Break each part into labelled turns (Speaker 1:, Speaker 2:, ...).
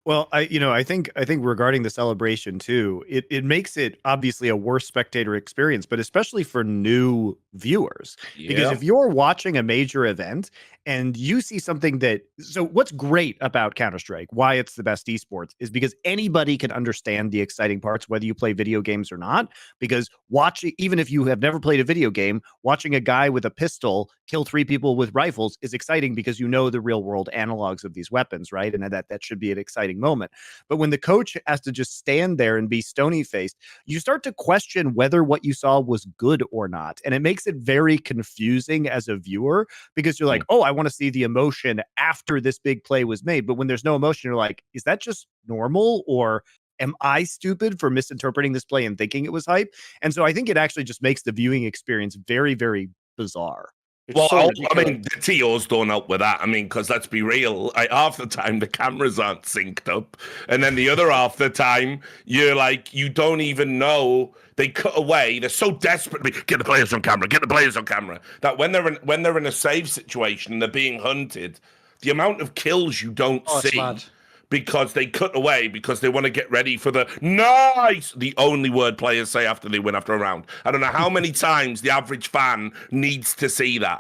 Speaker 1: Well, I think regarding the celebration too, it makes it obviously a worse spectator experience, but especially for new viewers. Because
Speaker 2: Yeah.
Speaker 1: if you're watching a major event and you see something so what's great about Counter-Strike, why it's the best esports, is because anybody can understand the exciting parts, whether you play video games or not. Because watching, even if you have never played a video game, watching a guy with a pistol kill three people with rifles is exciting because you know the real world analogs of these weapons, right? And that should be an exciting moment. But when the coach has to just stand there and be stony faced, you start to question whether what you saw was good or not. And it makes it very confusing as a viewer because you're like, oh, I want to see the emotion after this big play was made. But when there's no emotion, you're like, is that just normal? Or am I stupid for misinterpreting this play and thinking it was hype? And so I think it actually just makes the viewing experience very, very bizarre.
Speaker 3: It's
Speaker 2: Well,
Speaker 3: so
Speaker 2: I
Speaker 3: ridiculous.
Speaker 2: mean, the TOs don't help with that. I mean, because let's be real, half the time the cameras aren't synced up, and then the other half the time you're like, you don't even know. They cut away. They're so desperate to get the players on camera, get the players on camera. That when they're in a save situation and they're being hunted, the amount of kills you don't
Speaker 3: Oh, it's
Speaker 2: see
Speaker 3: mad.
Speaker 2: because they cut away because they want to get ready for the nice, the only word players say after they win after a round. I don't know how many times the average fan needs to see that.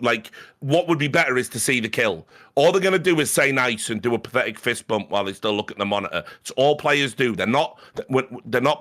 Speaker 2: Like, what would be better is to see the kill. All they're going to do is say nice and do a pathetic fist bump while they still look at the monitor. It's all players do. They're not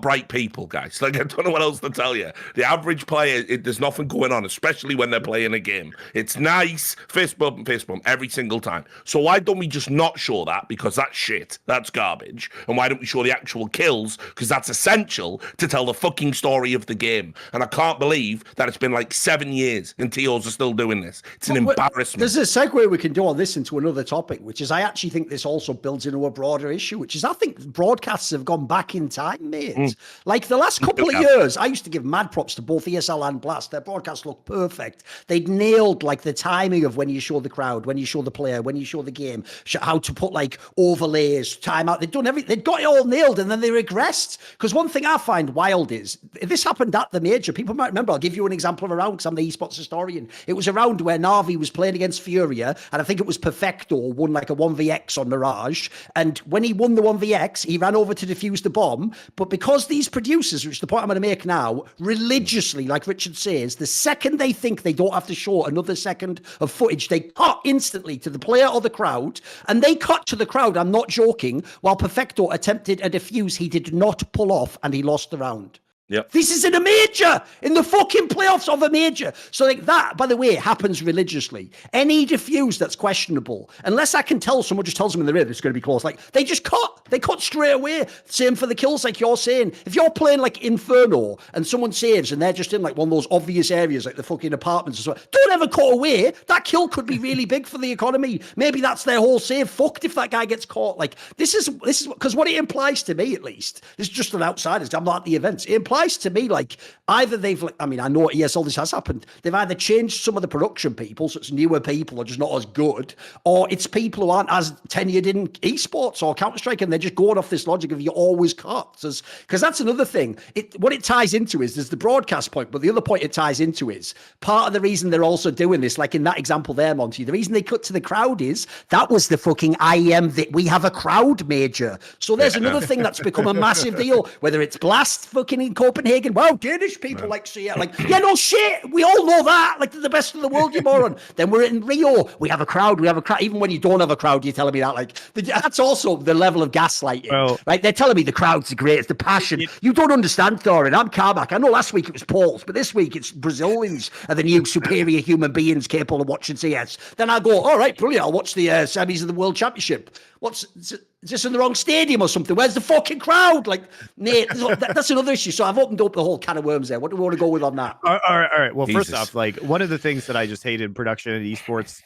Speaker 2: bright people, guys. Like, I don't know what else to tell you. The average player, there's nothing going on, especially when they're playing a game. It's nice, fist bump, every single time. So why don't we just not show that? Because that's shit. That's garbage. And why don't we show the actual kills? Because that's essential to tell the fucking story of the game. And I can't believe that it's been like 7 years and TOs are still doing this. It's an embarrassment.
Speaker 3: There's a segue we can do on this into another topic, which is I actually think this also builds into a broader issue, which is I think broadcasts have gone back in time, mate. Like the last couple of years, I used to give mad props to both ESL and Blast. Their broadcasts look perfect. They'd nailed like the timing of when you show the crowd, when you show the player, when you show the game, how to put like overlays, timeout. They'd done everything. They'd got it all nailed, and then they regressed. Because one thing I find wild is if this happened at the major, people might remember. I'll give you an example of a round because I'm the esports historian. It was a round where Navi was playing against Furia, and I think it was Perfecto won like a 1vx on Mirage. And when he won the 1vx, he ran over to defuse the bomb. But because these producers, which is the point I'm going to make now, religiously, like Richard says, the second they think they don't have to show another second of footage, they cut instantly to the player or the crowd, and they cut to the crowd, I'm not joking, while Perfecto attempted a defuse he did not pull off, and he lost the round.
Speaker 2: Yep.
Speaker 3: This is in a major, in the fucking playoffs of a major. So like that, by the way, happens religiously. Any defuse that's questionable, unless I can tell someone just tells them in the ear it's going to be close, like they just cut. They cut straight away. Same for the kills, like you're saying. If you're playing like Inferno and someone saves and they're just in like one of those obvious areas, like the fucking apartments or so, don't ever cut away. That kill could be really big for the economy. Maybe that's their whole save. Fucked if that guy gets caught. Like this is because what it implies to me, at least, this is just an outsider. I'm not at the events. It implies to me like either they've like, I mean, I know at ESL this has happened. They've either changed some of the production people, so it's newer people or just not as good, or it's people who aren't as tenured in esports or Counter-Strike, and they're just going off this logic of you always cut. Because that's another thing. What it ties into is there's the broadcast point, but the other point it ties into is part of the reason they're also doing this, like in that example there, Monty, the reason they cut to the crowd is that was the fucking IEM that we have a crowd major. So there's another thing that's become a massive deal, whether it's Blast fucking in Copenhagen. Wow, Danish people like say it. Like, yeah, no shit. We all know that. Like, they're the best in the world, you moron. Then we're in Rio. We have a crowd. Even when you don't have a crowd, you're telling me that. Like, that's also the level of gaslighting. Well, right? They're telling me the crowd's the greatest, the passion. You don't understand, Thorin. I'm Carmack. I know last week it was Poles, but this week it's Brazilians are the new superior human beings capable of watching CS. Then I go, all right, brilliant. I'll watch the semis of the World Championship. Is this in the wrong stadium or something? Where's the fucking crowd? Like, Nate, that's another issue. So I've opened up the whole can of worms there. What do we want to go with on that?
Speaker 1: All right. Well, Jesus. First off, like one of the things that I just hate in production in esports,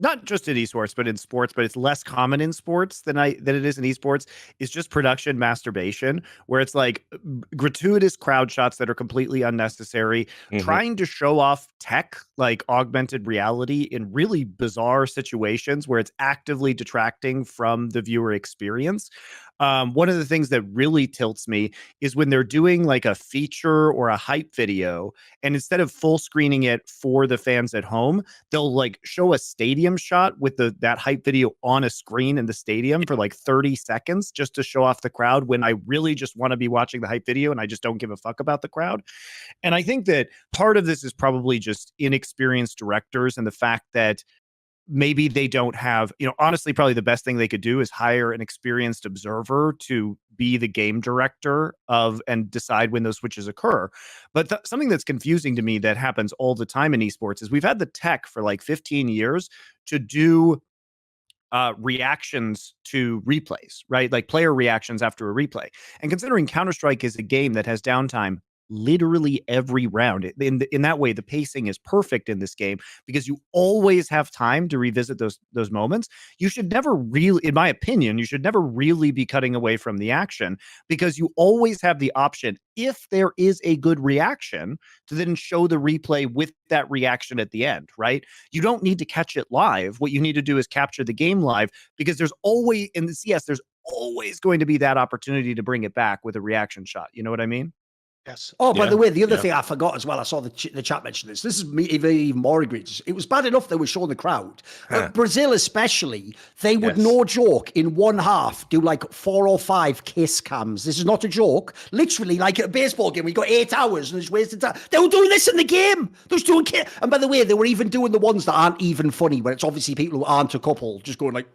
Speaker 1: not just in esports, but in sports, but it's less common in sports than it is in esports, is just production masturbation, where it's like gratuitous crowd shots that are completely unnecessary, trying to show off tech like augmented reality in really bizarre situations where it's actively detracting from the viewer experience. One of the things that really tilts me is when they're doing like a feature or a hype video, and instead of full screening it for the fans at home, they'll like show a stadium shot with that hype video on a screen in the stadium for like 30 seconds just to show off the crowd, when I really just want to be watching the hype video and I just don't give a fuck about the crowd. And I think that part of this is probably just inexperienced directors and the fact that maybe they don't have, honestly, probably the best thing they could do is hire an experienced observer to be the game director of and decide when those switches occur. But something that's confusing to me that happens all the time in esports is we've had the tech for like 15 years to do reactions to replays, right? Like player reactions after a replay. And considering Counter-Strike is a game that has downtime literally every round, in that way, the pacing is perfect in this game because you always have time to revisit those moments. You should never really, in my opinion, you should never really be cutting away from the action, because you always have the option, if there is a good reaction, to then show the replay with that reaction at the end, right? You don't need to catch it live. What you need to do is capture the game live, because there's always, in the CS, there's always going to be that opportunity to bring it back with a reaction shot. You know what I mean?
Speaker 3: Yes. Oh, by the way, the other thing I forgot as well, I saw the chat mention this. This is even more egregious. It was bad enough they were showing the crowd. Brazil especially, they would, no joke, in one half do like 4 or 5 kiss cams. This is not a joke. Literally, like at a baseball game, we got 8 hours and just wasted time. They were doing this in the game. They were doing kiss. And by the way, they were even doing the ones that aren't even funny, where it's obviously people who aren't a couple, just going like,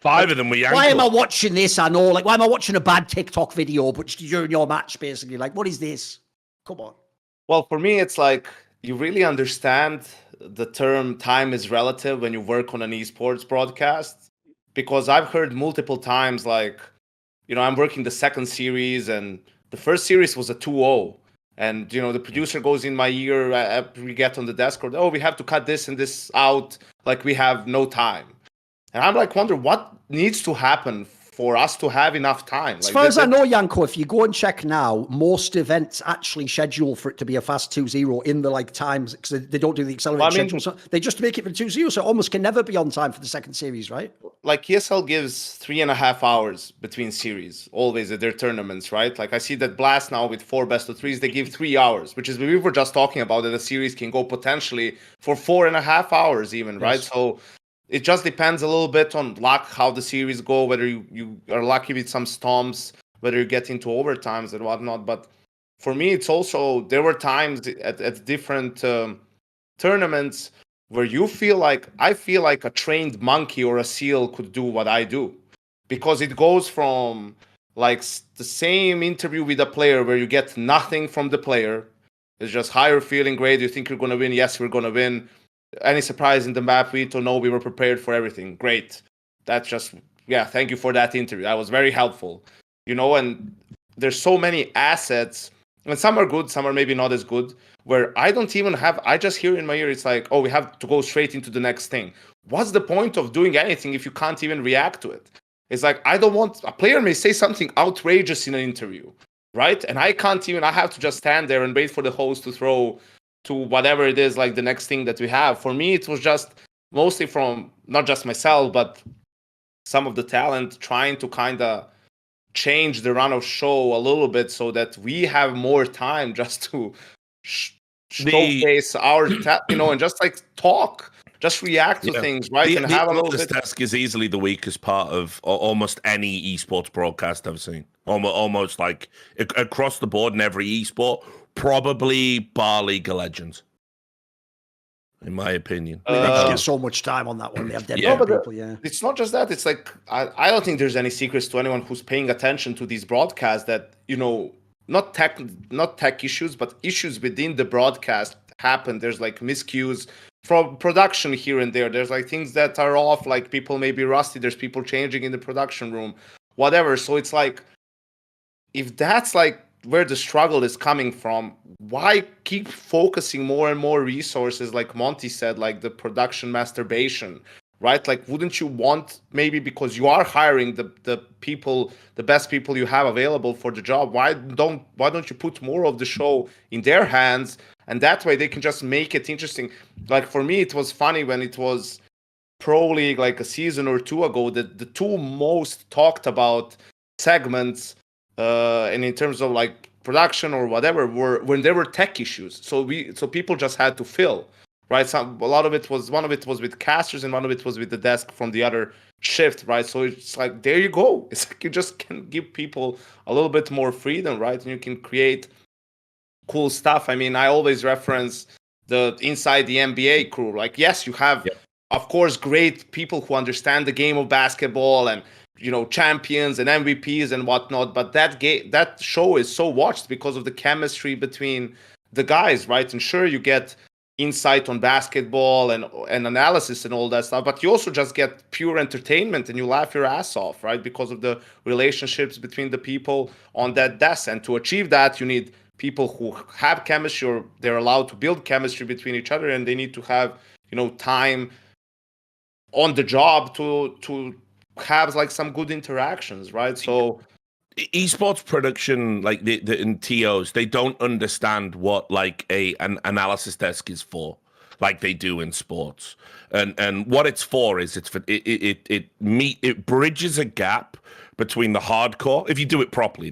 Speaker 2: 5 of them were Yankee.
Speaker 3: Why am I watching this? I know, like, why am I watching a bad TikTok video, but during your match, basically? Like, what is this? Come on.
Speaker 4: Well, for me, it's like you really understand the term time is relative when you work on an esports broadcast, because I've heard multiple times, like, I'm working the second series and the first series was a 2-0. And, the producer goes in my ear, we get on the Discord, we have to cut this and this out, like we have no time. And I'm like, wonder what needs to happen for us to have enough time.
Speaker 3: As far as I know, Yanko, if you go and check now, most events actually schedule for it to be a fast 2-0 in the times, because they don't do the accelerated schedule. So they just make it for 2-0, so it almost can never be on time for the second series, right?
Speaker 4: Like ESL gives 3.5 hours between series, always at their tournaments, right? Like I see that Blast now with 4 best of 3s, they give 3 hours, which is we were just talking about, that a series can go potentially for 4.5 hours even, right? So it just depends a little bit on luck, how the series go, whether you are lucky with some stomps, whether you get into overtimes and whatnot. But for me, it's also, there were times at different tournaments where I feel like a trained monkey or a seal could do what I do. Because it goes from like the same interview with a player where you get nothing from the player. It's just, hi, you're feeling great. You think you're going to win? Yes, we're going to win. Any surprise in the map? We don't know. We were prepared for everything. Great. That's just, thank you for that interview. That was very helpful. And there's so many assets, and some are good, some are maybe not as good, where I just hear in my ear, it's like, we have to go straight into the next thing. What's the point of doing anything if you can't even react to it? It's like, a player may say something outrageous in an interview, right? And I have to just stand there and wait for the host to throw to whatever it is, like the next thing that we have. For me, it was just mostly from not just myself, but some of the talent trying to kind of change the run of show a little bit so that we have more time just to showcase our, and just like talk, just react to things, right? And have a little bit.
Speaker 2: Task is easily the weakest part of almost any esports broadcast I've seen. Almost like across the board in every esport. Probably bar League of Legends, in my opinion.
Speaker 3: They just get so much time on that one. They have dead people,
Speaker 4: It's not just that. It's like, I don't think there's any secrets to anyone who's paying attention to these broadcasts that, not tech issues, but issues within the broadcast happen. There's like miscues from production here and there. There's like things that are off, like people may be rusty. There's people changing in the production room, whatever. So it's like, if that's like where the struggle is coming from, why keep focusing more and more resources, like Monte said, like the production masturbation, right? Like, wouldn't you want, maybe because you are hiring the people, the best people you have available for the job, why don't you put more of the show in their hands, and that way they can just make it interesting? Like, for me, it was funny when it was Pro League like a season or two ago, that the two most talked about segments, and in terms of like production or whatever, were when there were tech issues. So people just had to fill, right? One of it was with casters, and one of it was with the desk from the other shift, right? So it's like, there you go. It's like you just can give people a little bit more freedom, right? And you can create cool stuff. I mean, I always reference the inside the NBA crew. Like, yes, you have, of course, great people who understand the game of basketball and, you know, champions and MVPs and whatnot. But that show is so watched because of the chemistry between the guys, right? And sure, you get insight on basketball and analysis and all that stuff, but you also just get pure entertainment and you laugh your ass off, right? Because of the relationships between the people on that desk. And to achieve that, you need people who have chemistry, or they're allowed to build chemistry between each other, and they need to have, you know, time on the job to have like some good interactions, right? So
Speaker 2: esports production, like the in TOs, they don't understand what like an analysis desk is for, like they do in sports. And what it's for is it bridges a gap between the hardcore. If you do it properly,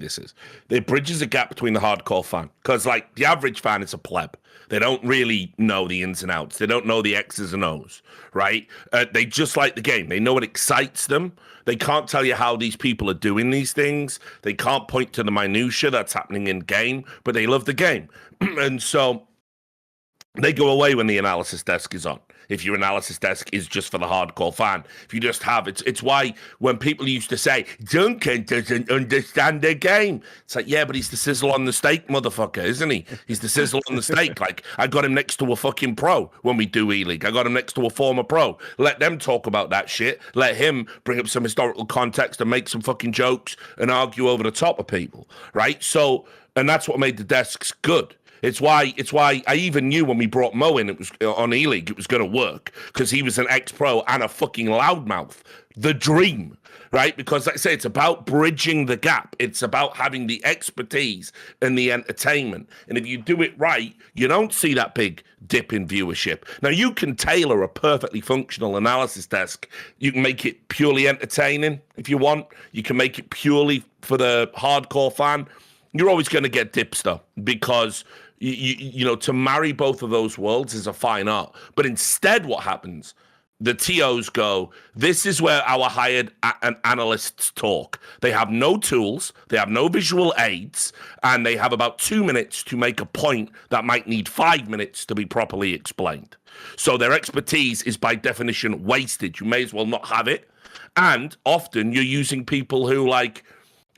Speaker 2: it bridges a gap between the hardcore fan, because like the average fan is a pleb. They don't really know the ins and outs. They don't know the X's and O's, right? They just like the game. They know what excites them. They can't tell you how these people are doing these things. They can't point to the minutia that's happening in game, but they love the game. And so they go away when the analysis desk is on. If your analysis desk is just for the hardcore fan, if you just have it's why when people used to say Duncan doesn't understand the game, it's like, yeah, but he's the sizzle on the steak, motherfucker, isn't he? He's the sizzle on the steak. Like, I got him next to a fucking pro when we do E-League. I got him next to a former pro. Let them talk about that shit. Let him bring up some historical context and make some fucking jokes and argue over the top of people, right? So, and that's what made the desks good. It's why I even knew when we brought Mo in, it was on E-League, it was going to work, because he was an ex-pro and a fucking loudmouth. The dream, right? Because like I say, it's about bridging the gap. It's about having the expertise and the entertainment. And if you do it right, you don't see that big dip in viewership. Now, you can tailor a perfectly functional analysis desk. You can make it purely entertaining if you want. You can make it purely for the hardcore fan. You're always going to get dips, though, because you know, to marry both of those worlds is a fine art. But instead, what happens? The TOs go, this is where our hired analysts talk. They have no tools, they have no visual aids, and they have about 2 minutes to make a point that might need 5 minutes to be properly explained. So their expertise is by definition wasted. You may as well not have it. And often you're using people who, like,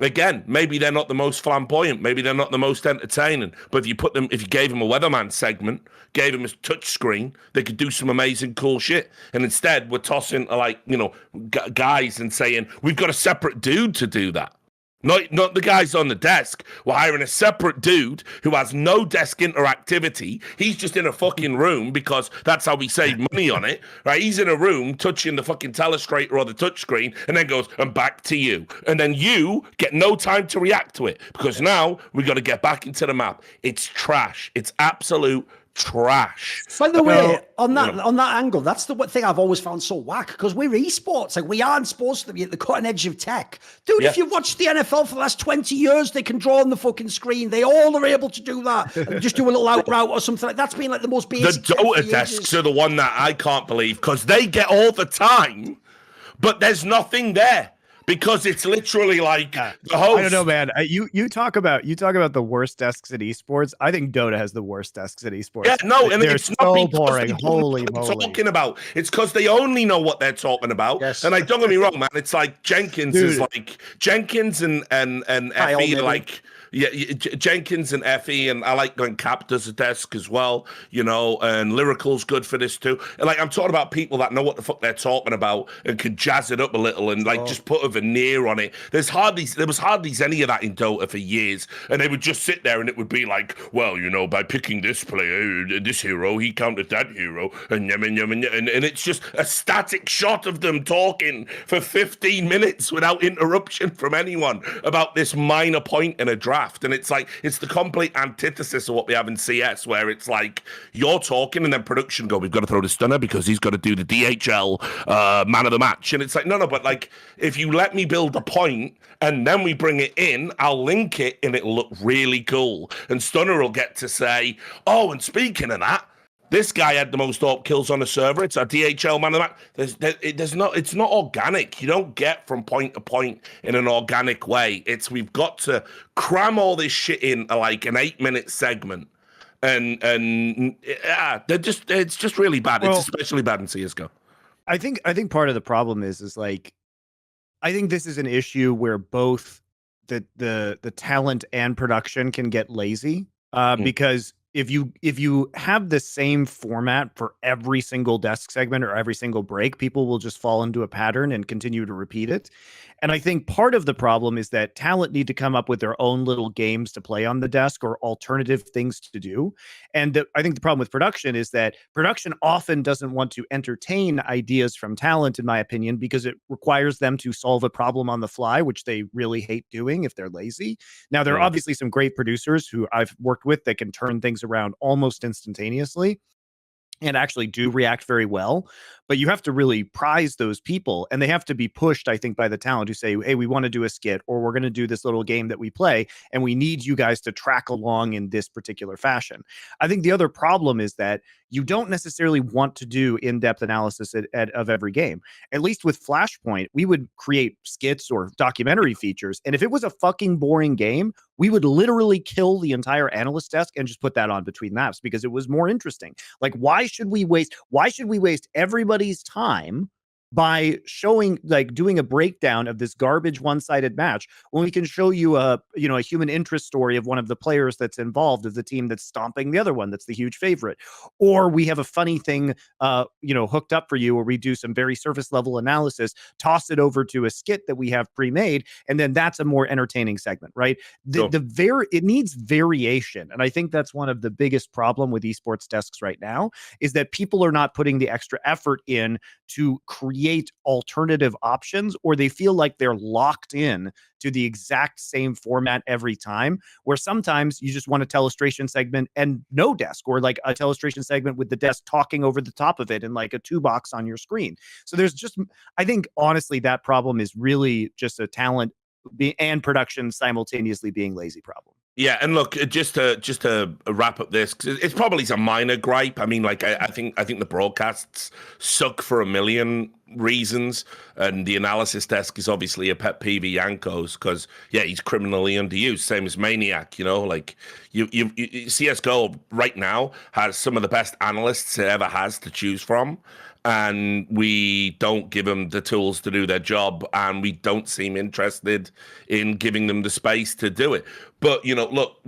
Speaker 2: again, maybe they're not the most flamboyant, maybe they're not the most entertaining, but if you gave them a weatherman segment, gave them a touch screen, they could do some amazing cool shit. And instead, we're tossing like, you know, guys and saying, we've got a separate dude to do that. Not the guys on the desk. We're hiring a separate dude who has no desk interactivity. He's just in a fucking room because that's how we save money on it, right? He's in a room touching the fucking telestrator or the touchscreen and then goes, and back to you. And then you get no time to react to it because now we got to get back into the map. It's trash. It's absolute trash.
Speaker 3: By the way, on that angle, that's the thing I've always found so whack, because we're esports. Like, we aren't supposed to be at the cutting edge of tech. Dude, if you watch the NFL for the last 20 years, they can draw on the fucking screen. They all are able to do that. And just do a little out route or something. Like, that's been like the most basic.
Speaker 2: The Dota desks are the one that I can't believe, because they get all the time, but there's nothing there. Because it's literally like the host.
Speaker 1: I don't know, man. You talk about the worst desks at esports. I think Dota has the worst desks at esports.
Speaker 2: Yeah, no, and
Speaker 1: they're
Speaker 2: it's
Speaker 1: so
Speaker 2: not
Speaker 1: boring. Holy
Speaker 2: moly!
Speaker 1: moly!
Speaker 2: Talking about it's because they only know what they're talking about.
Speaker 3: Yes.
Speaker 2: And don't get me wrong, man. It's like Jenkins is like Jenkins and Effie, like. Yeah, Jenkins and Effie, and I like when Cap does a desk as well, you know, and Lyrical's good for this too. And like, I'm talking about people that know what the fuck they're talking about and can jazz it up a little and like just put a veneer on it. There was hardly any of that in Dota for years, and they would just sit there and it would be like, well, you know, by picking this player, this hero, he countered that hero, and it's just a static shot of them talking for 15 minutes without interruption from anyone about this minor point in a draft. craft. And it's like, it's the complete antithesis of what we have in CS, where it's like, you're talking and then production go, we've got to throw the stunner because he's got to do the DHL man of the match. And it's like, no, but like, if you let me build a point and then we bring it in, I'll link it and it'll look really cool. And Stunner will get to say, oh, and speaking of that, this guy had the most AWP kills on the server. It's a DHL man of the match. It's not organic. You don't get from point to point in an organic way. We've got to cram all this shit in like an 8-minute segment. And it's just really bad. Well, it's especially bad in CSGO.
Speaker 1: I think part of the problem is like, I think this is an issue where both the talent and production can get lazy because if you have the same format for every single desk segment or every single break, people will just fall into a pattern and continue to repeat it. And I think part of the problem is that talent need to come up with their own little games to play on the desk or alternative things to do. And I think the problem with production is that production often doesn't want to entertain ideas from talent, in my opinion, because it requires them to solve a problem on the fly, which they really hate doing if they're lazy. Now, there are obviously some great producers who I've worked with that can turn things around almost instantaneously and actually do react very well. But you have to really prize those people, and they have to be pushed, I think, by the talent who say, hey, we want to do a skit, or we're going to do this little game that we play, and we need you guys to track along in this particular fashion. I think the other problem is that you don't necessarily want to do in-depth analysis of every game. At least with Flashpoint, we would create skits or documentary features, and if it was a fucking boring game, we would literally kill the entire analyst desk and just put that on between maps because it was more interesting. Like, why should we waste everybody's time by showing, like, doing a breakdown of this garbage one-sided match when we can show you a human interest story of one of the players that's involved, of the team that's stomping the other one that's the huge favorite, or we have a funny thing hooked up for you where we do some very surface level analysis, toss it over to a skit that we have pre-made, and then that's a more entertaining segment, right? It needs variation, and I think that's one of the biggest problem with esports desks right now is that people are not putting the extra effort in to create alternative options, or they feel like they're locked in to the exact same format every time, where sometimes you just want a telestration segment and no desk, or like a telestration segment with the desk talking over the top of it and like a 2-box on your screen. So I think honestly that problem is really just a talent and production simultaneously being lazy problem.
Speaker 2: Yeah, and look, just to wrap up this, 'cause it's probably a minor gripe. I mean, like, I think the broadcasts suck for a million reasons, and the analysis desk is obviously a pet peeve of Yanko's because he's criminally underused, same as Maniac. Like you CS:GO right now has some of the best analysts it ever has to choose from. And we don't give them the tools to do their job, and we don't seem interested in giving them the space to do it. But, look,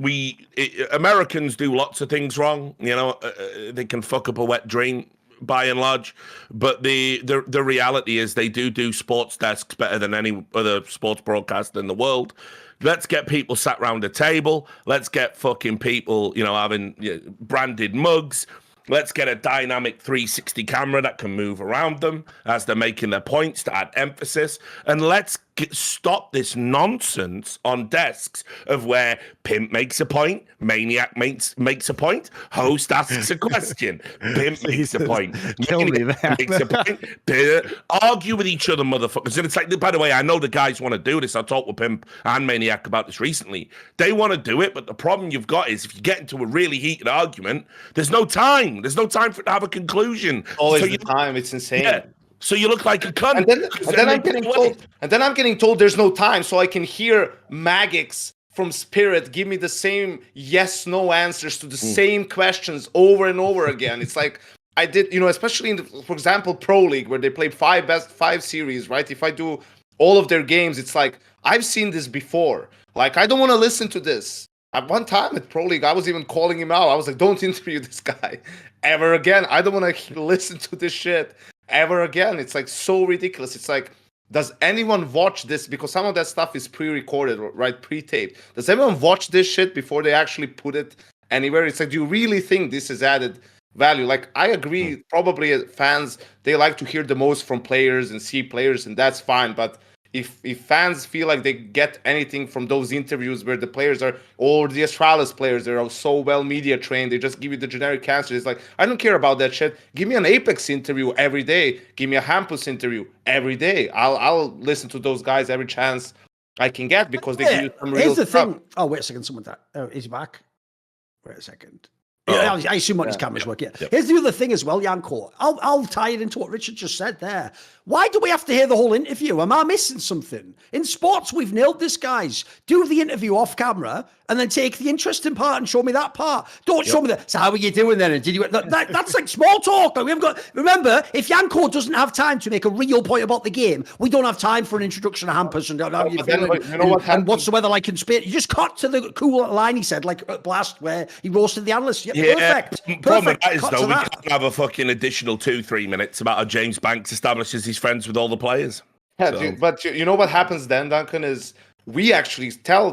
Speaker 2: Americans do lots of things wrong. They can fuck up a wet dream by and large. But the reality is they do sports desks better than any other sports broadcaster in the world. Let's get people sat around a table. Let's get fucking people, having branded mugs. Let's get a dynamic 360 camera that can move around them as they're making their points to add emphasis. And let's stop this nonsense on desks of where Pimp makes a point, Maniac makes a point, host asks a question, Pimp makes a point, Maniac makes a point, argue with each other, motherfuckers. And it's like, by the way, I know the guys want to do this. I talked with Pimp and Maniac about this recently. They want to do it, but the problem you've got is if you get into a really heated argument, there's no time. There's no time for it to have a conclusion.
Speaker 4: Always the time. It's insane.
Speaker 2: Yeah. So you look like a cunt.
Speaker 4: And then I'm getting told there's no time, so I can hear Magix from Spirit give me the same yes/no answers to the same questions over and over again. It's like I did, especially in, for example, Pro League, where they played 5 series, right? If I do all of their games, it's like I've seen this before. Like I don't want to listen to this. At one time at Pro League, I was even calling him out. I was like, "Don't interview this guy ever again. I don't want to listen to this shit ever again." It's like so ridiculous. It's like, does anyone watch this? Because some of that stuff is pre-recorded, right? Pre-taped. Does anyone watch this shit before they actually put it anywhere? It's like, do you really think this is added value? Like, I agree, probably fans, they like to hear the most from players and see players, and that's fine. But if fans feel like they get anything from those interviews where the players are, or the Astralis players, they are so well media trained, they just give you the generic answers. It's like, I don't care about that shit. Give me an Apex interview every day. Give me a Hampus interview every day. I'll listen to those guys every chance I can get, because they give you some real
Speaker 3: Here's the
Speaker 4: stuff.
Speaker 3: thing. Oh, wait a second. Someone that is he back? Wait a second. Yeah, I assume on his camera's working. Here's the other thing as well, Yanko. I'll tie it into what Richard just said there. Why do we have to hear the whole interview? Am I missing something? In sports, we've nailed this, guys. Do the interview off camera and then take the interesting part and show me that part. Don't show me that. So how are you doing then? And did you? That's like small talk. Like, we haven't got. Remember, if Yanko doesn't have time to make a real point about the game, we don't have time for an introduction to Hampus and how you feeling.
Speaker 4: You know what happened?
Speaker 3: And what's the weather like in Spain? You just cut to the cool line he said, like at Blast, where he roasted the analysts. Perfect.
Speaker 2: Problem with
Speaker 3: Perfect.
Speaker 2: that is,
Speaker 3: Cut
Speaker 2: though,
Speaker 3: to
Speaker 2: we
Speaker 3: that.
Speaker 2: can't have a fucking additional 2-3 minutes about how James Banks establishes he's friends with all the players.
Speaker 4: Yeah,
Speaker 2: So-
Speaker 4: but you know what happens then, Duncan, is we actually tell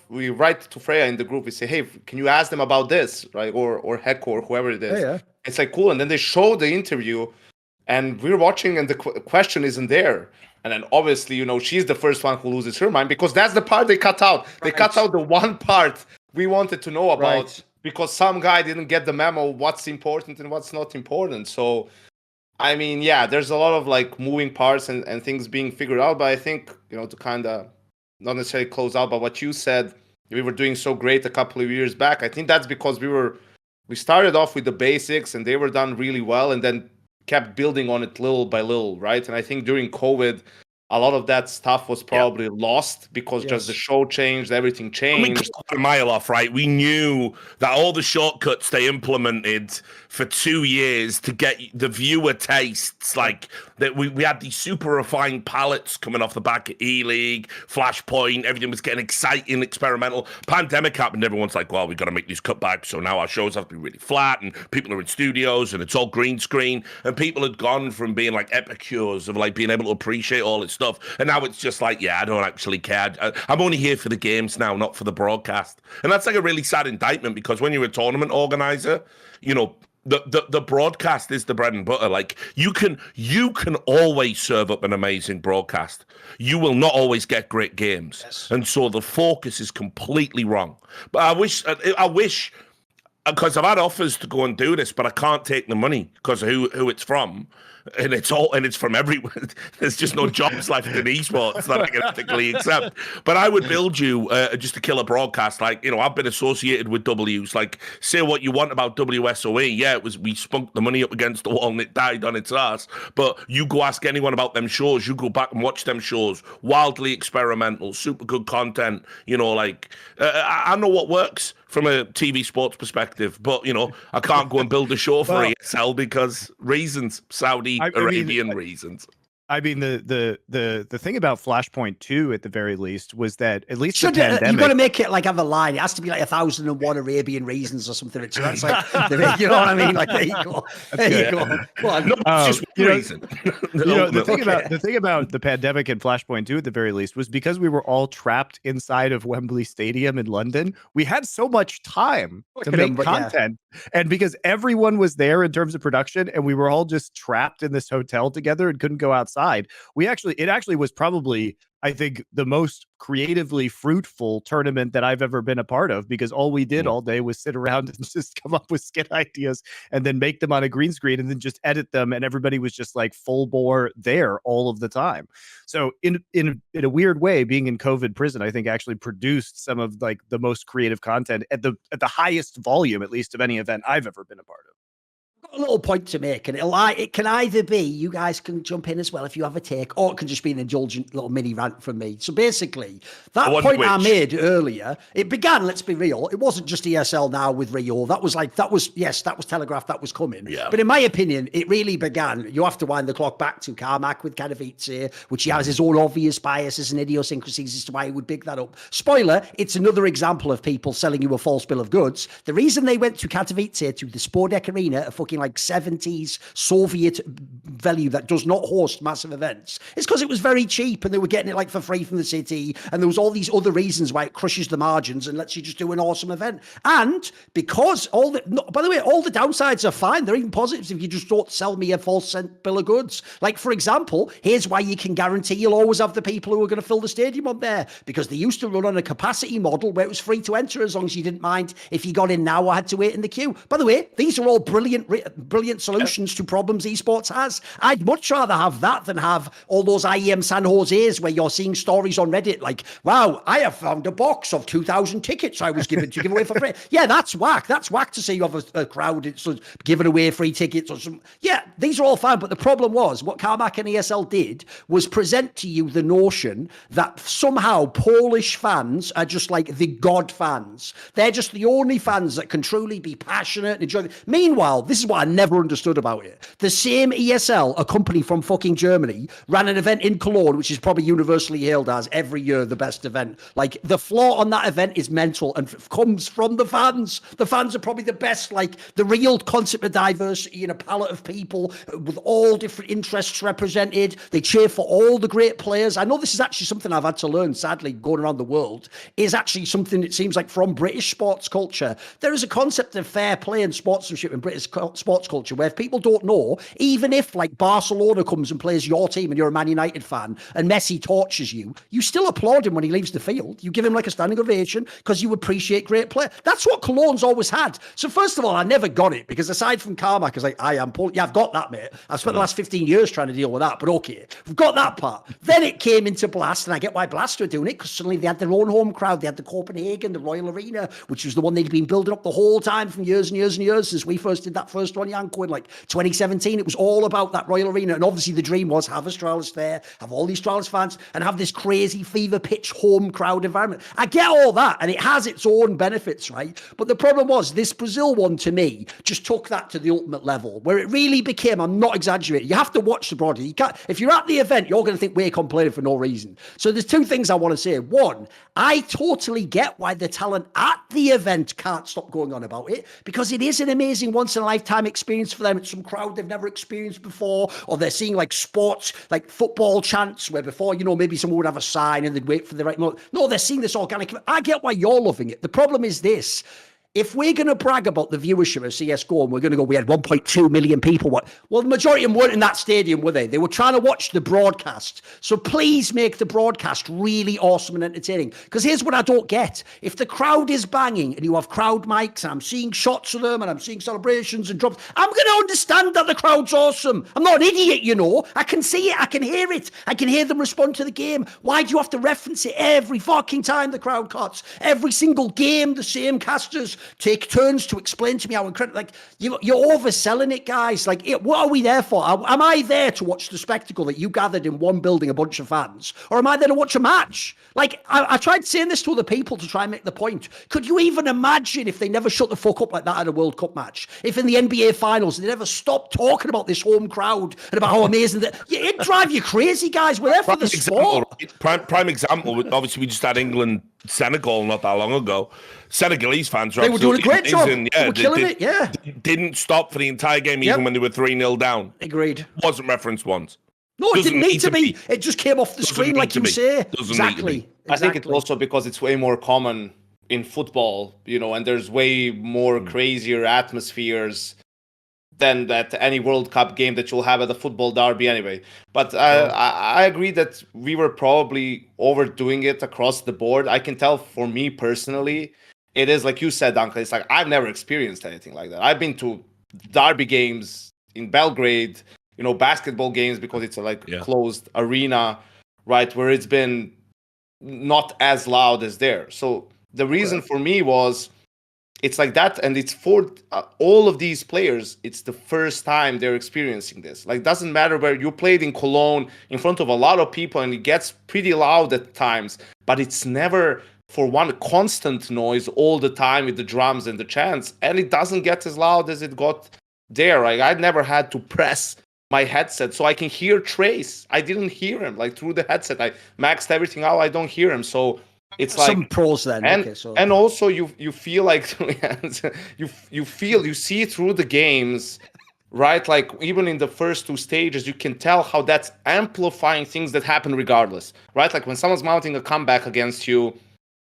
Speaker 4: we write to Freya in the group, we say, hey, can you ask them about this, right? Or Hecko or whoever it is.
Speaker 3: Yeah.
Speaker 4: It's like, cool. And then they show the interview and we're watching and the question isn't there. And then obviously, she's the first one who loses her mind, because that's the part they cut out. They cut out the one part we wanted to know about because some guy didn't get the memo what's important and what's not important. So, I mean, yeah, there's a lot of like moving parts and things being figured out. But I think, to kind of not necessarily close out, but what you said, we were doing so great a couple of years back. I think that's because we started off with the basics and they were done really well, and then kept building on it little by little, right? And I think during COVID, a lot of that stuff was probably lost because just the show changed, everything changed.
Speaker 2: A mile off, right? We knew that all the shortcuts they implemented for 2 years to get the viewer tastes, like that we had these super refined palettes coming off the back of E-League, Flashpoint, everything was getting exciting, experimental. Pandemic happened, everyone's like, well, we've got to make these cutbacks, so now our shows have to be really flat, and people are in studios, and it's all green screen, and people had gone from being like epicures of like being able to appreciate all this stuff, and now it's just like, yeah, I don't actually care. I'm only here for the games now, not for the broadcast. And that's like a really sad indictment, because when you're a tournament organizer, the broadcast is the bread and butter. Like you can always serve up an amazing broadcast. You will not always get great games, and so the focus is completely wrong. But I wish because I've had offers to go and do this, but I can't take the money because of who it's from. And it's from everywhere. There's just no jobs left in esports that I can ethically accept. But I would build you just to kill a broadcast. Like, I've been associated with W's. Like, say what you want about WSOE. Yeah, we spunked the money up against the wall and it died on its ass. But you go ask anyone about them shows. You go back and watch them shows. Wildly experimental, super good content. I know what works from a TV sports perspective, but I can't go and build a show for ESL because reasons, Saudi Arabian reasons.
Speaker 1: I mean, the thing about Flashpoint 2, at the very least, was that at least
Speaker 3: you've
Speaker 1: pandemic,
Speaker 3: got to make it like have a line. It has to be like 1,001 Arabian reasons or something. So that's like, you know what I mean? Like, there you go. There you go. Go on.
Speaker 2: No, it's just one reason.
Speaker 1: The thing about the pandemic and Flashpoint 2, at the very least, was because we were all trapped inside of Wembley Stadium in London. We had so much time to make content, and because everyone was there in terms of production, and we were all just trapped in this hotel together and couldn't go outside. It actually was probably, I think, the most creatively fruitful tournament that I've ever been a part of, because all we did all day was sit around and just come up with skit ideas and then make them on a green screen and then just edit them, and everybody was just like full bore there all of the time. So in a weird way, being in COVID prison, I think actually produced some of like the most creative content at the highest volume, at least, of any event I've ever been a part of.
Speaker 3: A little point to make, and it can either be, you guys can jump in as well if you have a take, or it can just be an indulgent little mini rant from me. So basically, that point I made earlier, it began, let's be real, it wasn't just ESL now with Rio. That was telegraphed, that was coming.
Speaker 2: Yeah.
Speaker 3: But in my opinion, it really began, you have to wind the clock back to Carmack with Katowice, which he has his own obvious biases and idiosyncrasies as to why he would big that up. Spoiler, it's another example of people selling you a false bill of goods. The reason they went to Katowice, to the Spodek Arena, a fucking like 70s Soviet venue that does not host massive events, it's because it was very cheap and they were getting it like for free from the city. And there was all these other reasons why it crushes the margins and lets you just do an awesome event. And because by the way, all the downsides are fine. They're even positives if you just don't sell me a false bill of goods. Like, for example, here's why you can guarantee you'll always have the people who are going to fill the stadium up there, because they used to run on a capacity model where it was free to enter as long as you didn't mind if you got in now or had to wait in the queue. By the way, these are all brilliant solutions to problems esports has. I'd much rather have that than have all those IEM San Jose's where you're seeing stories on Reddit like, wow, I have found a box of 2,000 tickets I was given to give away for free. Yeah, that's whack. That's whack to say you have a crowd it's giving away free tickets or some. Yeah, these are all fine. But the problem was what Carmack and ESL did was present to you the notion that somehow Polish fans are just like the God fans. They're just the only fans that can truly be passionate and enjoy it. Meanwhile, this is what I never understood about it. The same ESL, a company from fucking Germany, ran an event in Cologne, which is probably universally hailed as every year the best event. Like, the flaw on that event is mental and comes from the fans. The fans are probably the best, like the real concept of diversity in a palette of people with all different interests represented. They cheer for all the great players. I know this is actually something I've had to learn, sadly, going around the world, is actually something it seems like from British sports culture. There is a concept of fair play and sportsmanship in British sports culture where if people don't know, even if like Barcelona comes and plays your team and you're a Man United fan and Messi torches you, you still applaud him when he leaves the field. You give him like a standing ovation because you appreciate great play. That's what Cologne's always had. So first of all, I never got it because aside from Carmack, it's like, I am Polish. Yeah, I've got that, mate. I've spent the last 15 years trying to deal with that, but okay, we've got that part. Then it came into Blast, and I get why Blast were doing it because suddenly they had their own home crowd. They had the Copenhagen, the Royal Arena, which was the one they'd been building up the whole time from years and years and years since we first did that first one, Yanko, in like 2017. It was all about that Royal Arena. And obviously the dream was have Astralis there, have all these Astralis fans, and have this crazy fever pitch home crowd environment. I get all that, and it has its own benefits, right? But the problem was this Brazil one, to me, just took that to the ultimate level, where it really became, I'm not exaggerating, you have to watch the broadcast. You can't, if you're at the event, you're going to think we're complaining for no reason. So there's two things I want to say. One, I totally get why the talent at the event can't stop going on about it, because it is an amazing once-in-a-lifetime experience for them. It's some crowd they've never experienced before, or they're seeing like sports, like football chants, where before, you know, maybe someone would have a sign and they'd wait for the right moment. No, they're seeing this organic. I get why you're loving it. The problem is this. If we're going to brag about the viewership of CSGO and we're going to go, we had 1.2 million people. Well, the majority of them weren't in that stadium, were they? They were trying to watch the broadcast. So please make the broadcast really awesome and entertaining. Because here's what I don't get. If the crowd is banging and you have crowd mics and I'm seeing shots of them and I'm seeing celebrations and drops, I'm going to understand that the crowd's awesome. I'm not an idiot, you know. I can see it. I can hear it. I can hear them respond to the game. Why do you have to reference it every fucking time the crowd cuts? Every single game, the same casters take turns to explain to me how incredible. Like, you're overselling it, guys. Like, what are we there for? Am I there to watch the spectacle that you gathered in one building, a bunch of fans, or am I there to watch a match? Like, I tried saying this to other people to try and make the point. Could you even imagine if they never shut the fuck up like that at a World Cup match? If in the NBA finals they never stopped talking about this home crowd and about how amazing that it'd drive you crazy, guys. We're there for the sport.
Speaker 2: Prime example. Obviously, we just had England Senegal not that long ago. Senegalese fans
Speaker 3: they were doing a great job.
Speaker 2: Yeah,
Speaker 3: they were killing it. Yeah,
Speaker 2: didn't stop for the entire game, even when they were 3-0 down.
Speaker 3: Agreed.
Speaker 2: Wasn't referenced once.
Speaker 3: No, it didn't need to be. It just came off the screen, like you say. Exactly.
Speaker 4: I think it's also because it's way more common in football, you know, and there's way more crazier atmospheres than that any World Cup game that you'll have at the football derby anyway. But I agree that we were probably overdoing it across the board. I can tell for me personally, it is like you said, Duncan, it's like I've never experienced anything like that. I've been to derby games in Belgrade, you know, basketball games because it's a closed arena, right, where it's been not as loud as there. So the reason for me was it's like that, and it's for all of these players, it's the first time they're experiencing this. Like, doesn't matter where you played in Cologne in front of a lot of people and it gets pretty loud at times, but it's never for one constant noise all the time with the drums and the chants, and it doesn't get as loud as it got there. Like, I'd never had to press my headset so I can hear Trace. I didn't hear him like through the headset. I maxed everything out. I don't hear him. So it's like
Speaker 3: some pros then.
Speaker 4: And also you feel like you see through the games right? Like even in the first two stages, you can tell how that's amplifying things that happen regardless, right? Like when someone's mounting a comeback against you,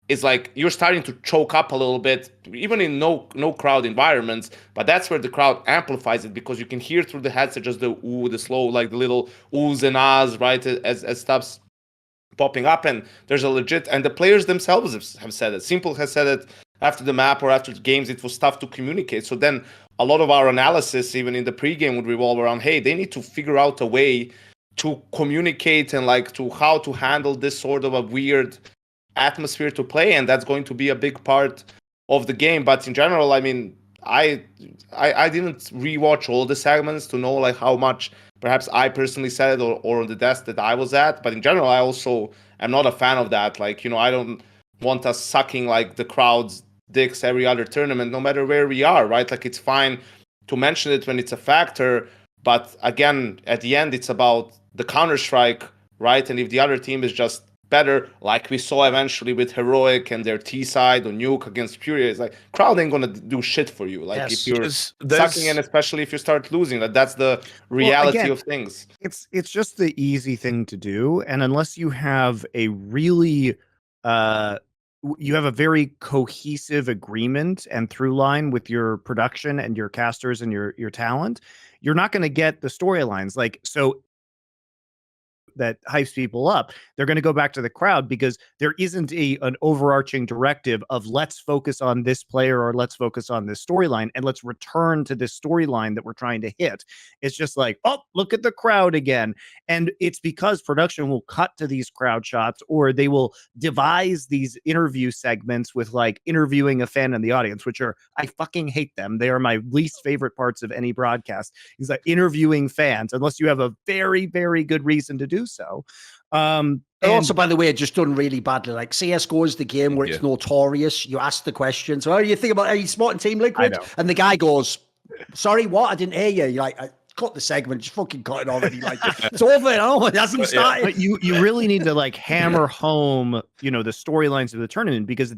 Speaker 4: it's like you're starting to choke up a little bit, even in no crowd environments. But that's where the crowd amplifies it, because you can hear through the headset just the ooh, the slow, like the little oohs and ahs, right? As stuff's popping up, and there's a legit, and the players themselves have said it. Simple has said it after the map or after the games. It was tough to communicate. So then a lot of our analysis, even in the pregame, would revolve around, hey, they need to figure out a way to communicate and like to how to handle this sort of a weird atmosphere to play, and that's going to be a big part of the game. But in general, I mean, I didn't rewatch all the segments to know like how much perhaps I personally said it or on the desk that I was at. But in general, I also am not a fan of that. Like, I don't want us sucking like the crowd's dicks every other tournament, no matter where we are, right? Like it's fine to mention it when it's a factor, but again, at the end, it's about the Counter-Strike, right? And if the other team is just better, like we saw eventually with Heroic and their T side or Nuke against Fury, it's like crowd ain't gonna do shit for you. Like if you're sucking in, especially if you start losing, that's the reality of things.
Speaker 1: It's just the easy thing to do, and unless you have a really you have a very cohesive agreement and through line with your production and your casters and your talent, you're not going to get the storylines. Like, so that hypes people up, they're going to go back to the crowd because there isn't an overarching directive of let's focus on this player or let's focus on this storyline and let's return to this storyline that we're trying to hit. It's just like, oh, look at the crowd again. And it's because production will cut to these crowd shots, or they will devise these interview segments with like interviewing a fan in the audience, which are, I fucking hate them. They are my least favorite parts of any broadcast. Is like interviewing fans, unless you have a very, very good reason to do so.
Speaker 3: And also, by the way, just done really badly. Like CSGO is the game where it's notorious. You ask the question, so how do you think about, are you spotting Team Liquid? And the guy goes, sorry, what? I didn't hear you. You're like, I cut the segment, just fucking cut it already. Like it's over. It hasn't started.
Speaker 1: But you really need to like hammer home, the storylines of the tournament, because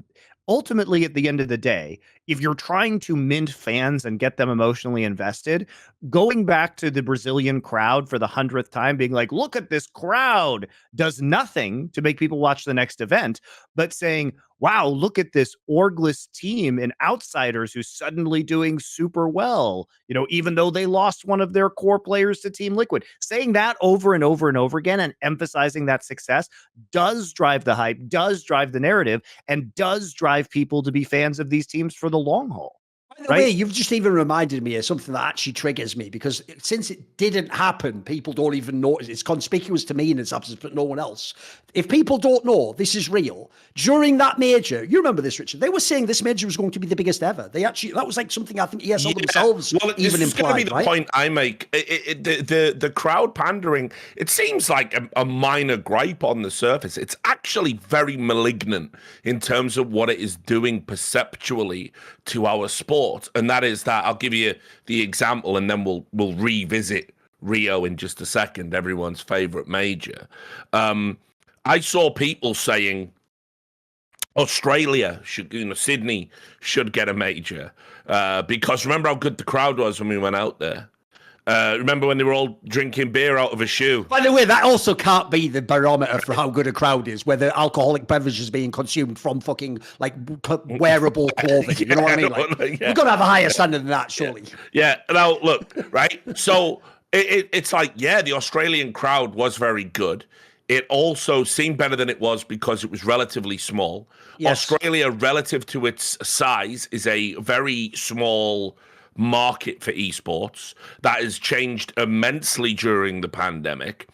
Speaker 1: ultimately, at the end of the day, if you're trying to mint fans and get them emotionally invested, going back to the Brazilian crowd for the 100th time, being like, look at this crowd, does nothing to make people watch the next event, but saying, wow, look at this orgless team and outsiders who's suddenly doing super well, even though they lost one of their core players to Team Liquid. Saying that over and over and over again and emphasizing that success does drive the hype, does drive the narrative, and does drive people to be fans of these teams for the long haul.
Speaker 3: By the way, you've just even reminded me of something that actually triggers me, because since it didn't happen, people don't even notice. It's conspicuous to me in its absence, but no one else. If people don't know this is real, during that major, you remember this, Richard, they were saying this major was going to be the biggest ever. That was like something I think ESL themselves even implied,
Speaker 2: going to be the point I make. The crowd pandering, it seems like a minor gripe on the surface. It's actually very malignant in terms of what it is doing perceptually to our sport. And that is that I'll give you the example, and then we'll revisit Rio in just a second, everyone's favorite major. I saw people saying Australia should, Sydney should get a major because remember how good the crowd was when we went out there. Remember when they were all drinking beer out of a shoe?
Speaker 3: By the way, that also can't be the barometer for how good a crowd is, whether alcoholic beverages being consumed from fucking like wearable clothing. You know what I mean? Like, we've got to have a higher standard than that, surely.
Speaker 2: Yeah. Now, look, right? So it's like, the Australian crowd was very good. It also seemed better than it was because it was relatively small. Yes. Australia, relative to its size, is a very small market for esports. That has changed immensely during the pandemic.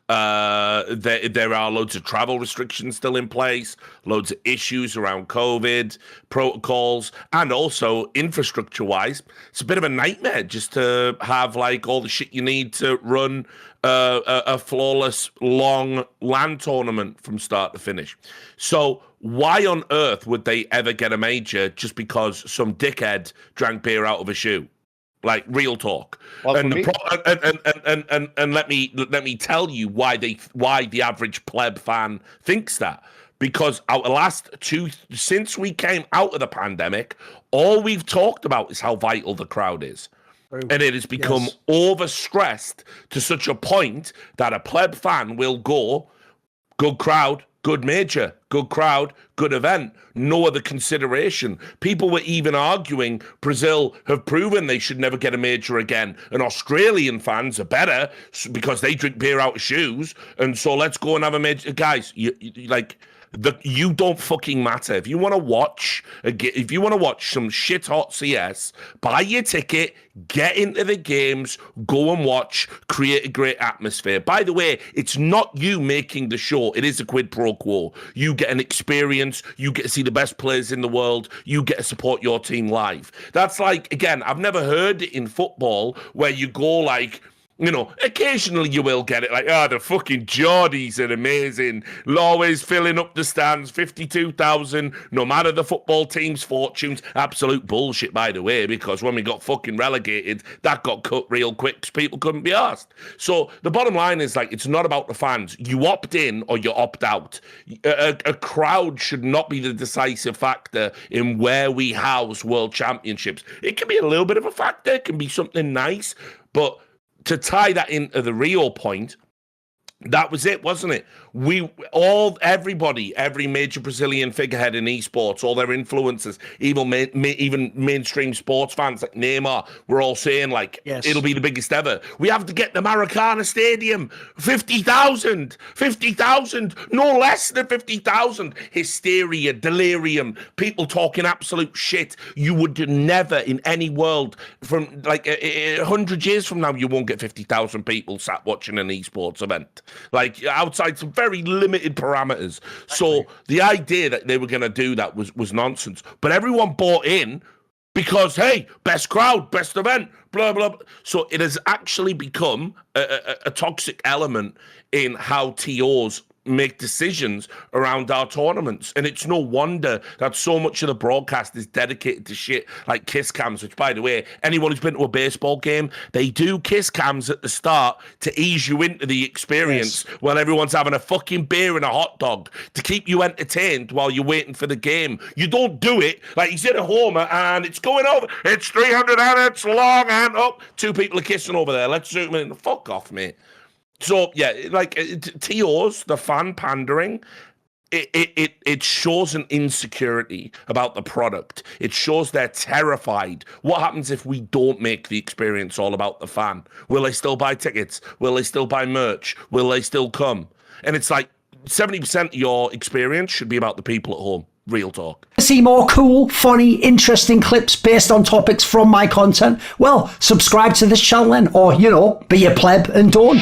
Speaker 2: There are loads of travel restrictions still in place, loads of issues around COVID protocols, and also infrastructure-wise, it's a bit of a nightmare just to have like all the shit you need to run a flawless long LAN tournament from start to finish. So why on earth would they ever get a major just because some dickhead drank beer out of a shoe? Like, real talk. Well, and let me tell you why the average pleb fan thinks that. Because since we came out of the pandemic, all we've talked about is how vital the crowd is. And it has become overstressed to such a point that a pleb fan will go, good crowd, good major, good crowd, good event, no other consideration. People were even arguing Brazil have proven they should never get a major again. And Australian fans are better because they drink beer out of shoes. And so let's go and have a major. Guys, you don't fucking matter. If you want to watch some shit hot CS, buy your ticket, get into the games, go and watch, create a great atmosphere. By the way, it's not you making the show. It is a quid pro quo. You get an experience. You get to see the best players in the world. You get to support your team live. That's like, again, I've never heard it in football where you go like, you know, occasionally you will get it like, the fucking Geordies are amazing. Always filling up the stands, 52,000, no matter the football team's fortunes. Absolute bullshit, by the way, because when we got fucking relegated, that got cut real quick because people couldn't be asked. So the bottom line is, like, it's not about the fans. You opt in or you opt out. A crowd should not be the decisive factor in where we house world championships. It can be a little bit of a factor. It can be something nice, but to tie that into the Rio point, that was it, wasn't it? Every major Brazilian figurehead in esports, all their influencers, even mainstream sports fans like Neymar, were all saying, like, it'll be the biggest ever. We have to get the Maracana Stadium, 50,000, no less than 50,000. Hysteria, delirium, people talking absolute shit. You would never in any world, from like 100 years from now, you won't get 50,000 people sat watching an esports event. Like, outside some very limited parameters. So the idea that they were going to do that was nonsense. But everyone bought in because, hey, best crowd, best event, blah, blah, blah. So it has actually become a toxic element in how TOs make decisions around our tournaments. And it's no wonder that so much of the broadcast is dedicated to shit like kiss cams, which, by the way, anyone who's been to a baseball game, they do kiss cams at the start to ease you into the experience while everyone's having a fucking beer and a hot dog to keep you entertained while you're waiting for the game. You don't do it like he's in a homer and it's going over. It's 300 and it's long and up. Two people are kissing over there. Let's zoom in. Fuck off, mate. So, yeah, like, TOs, the fan pandering, it shows an insecurity about the product. It shows they're terrified. What happens if we don't make the experience all about the fan? Will they still buy tickets? Will they still buy merch? Will they still come? And it's like 70% of your experience should be about the people at home. Real talk.
Speaker 3: See more cool, funny, interesting clips based on topics from my content? Well, subscribe to this channel then, or, you know, be a pleb and don't.